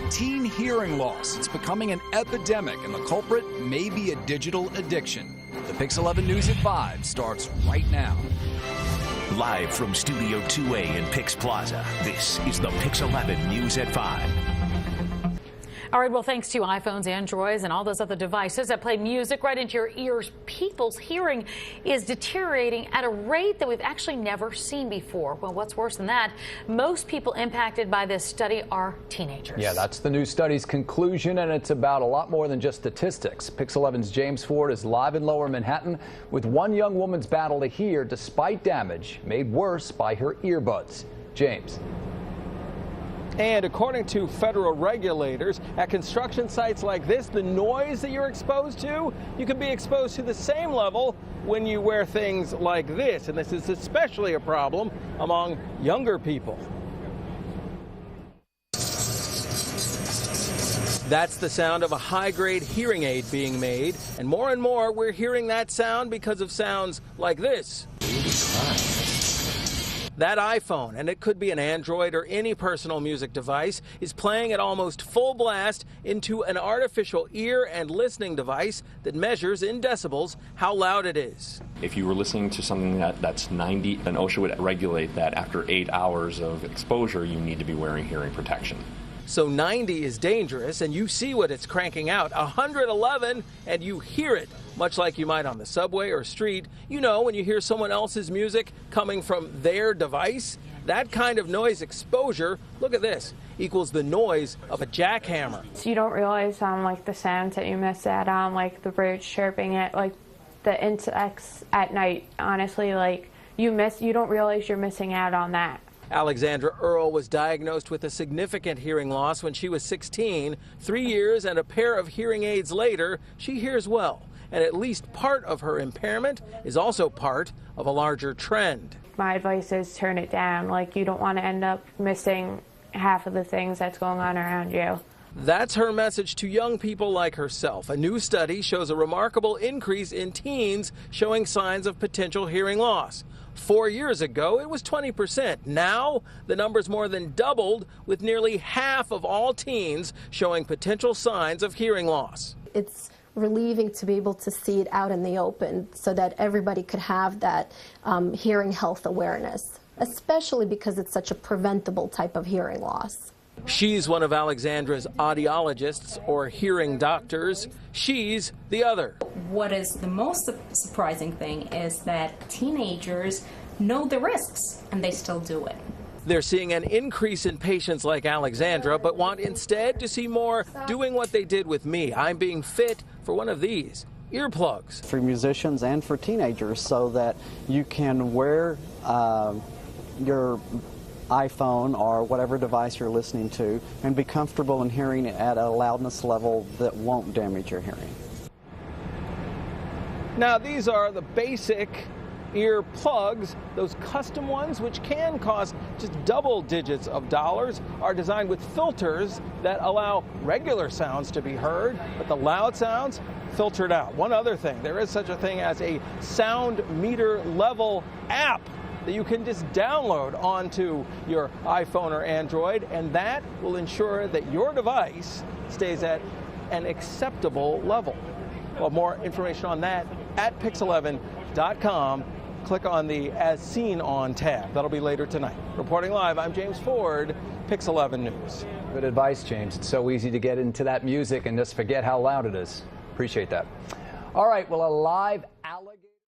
teen hearing loss. It's becoming an epidemic, and the culprit may be a digital addiction. The Pix 11 News at 5 starts right now. Live from Studio 2A in Pix Plaza, this is the Pix 11 News at 5. All right, well, thanks to iPhones, Androids, and all those other devices that play music right into your ears, people's hearing is deteriorating at a rate that we've actually never seen before. Well, what's worse than that? Most people impacted by this study are teenagers. Yeah, that's the new study's conclusion, and it's about a lot more than just statistics. Pix 11's James Ford is live in Lower Manhattan with one young woman's battle to hear despite damage made worse by her earbuds. James. And according to federal regulators, at construction sites like this, the noise that you're exposed to, you can be exposed to the same level when you wear things like this. And this is especially a problem among younger people. That's the sound of a high-grade hearing aid being made. And more we're hearing that sound because of sounds like this. That iPhone, and it could be an Android or any personal music device, is playing at almost full blast into an artificial ear and listening device that measures in decibels how loud it is. If you were listening to something that's 90, then OSHA would regulate that after 8 hours of exposure, you need to be wearing hearing protection. So 90 is dangerous, and you see what it's cranking out. 111, and you hear it, much like you might on the subway or street. You know, when you hear someone else's music coming from their device, that kind of noise exposure, look at this, equals the noise of a jackhammer. You don't realize like the sounds that you miss out on, like the birds chirping at, like the insects at night. Honestly, like you don't realize you're missing out on that. Alexandra Earl was diagnosed with a significant hearing loss when she was 16. 3 years and a pair of hearing aids later, she hears well. And at least part of her impairment is also part of a larger trend. My advice is turn it down. Like, you don't want to end up missing half of the things that's going on around you. That's her message to young people like herself. A new study shows a remarkable increase in teens showing signs of potential hearing loss. 4 years ago, it was 20%. Now, the number's more than doubled, with nearly half of all teens showing potential signs of hearing loss. It's relieving to be able to see it out in the open so that everybody could have that hearing health awareness, especially because it's such a preventable type of hearing loss. She's one of Alexandra's audiologists, or hearing doctors. She's the other. What is the most surprising thing is that teenagers know the risks and they still do it. They're seeing an increase in patients like Alexandra, but want instead to see more doing what they did with me. I'm being fit for one of these earplugs. For musicians and for teenagers, so that you can wear your iPhone or whatever device you're listening to and be comfortable in hearing it at a loudness level that won't damage your hearing. Now, these are the basic ear plugs. Those custom ones, which can cost just double digits of dollars, are designed with filters that allow regular sounds to be heard, but the loud sounds filtered out. One other thing, there is such a thing as a sound meter level app that you can just download onto your iPhone or Android, and that will ensure that your device stays at an acceptable level. Well, more information on that at pix11.com. Click on the As Seen On tab. That'll be later tonight. Reporting live, I'm James Ford, Pix 11 News. Good advice, James. It's so easy to get into that music and just forget how loud it is. Appreciate that. All right, well, a live alligator.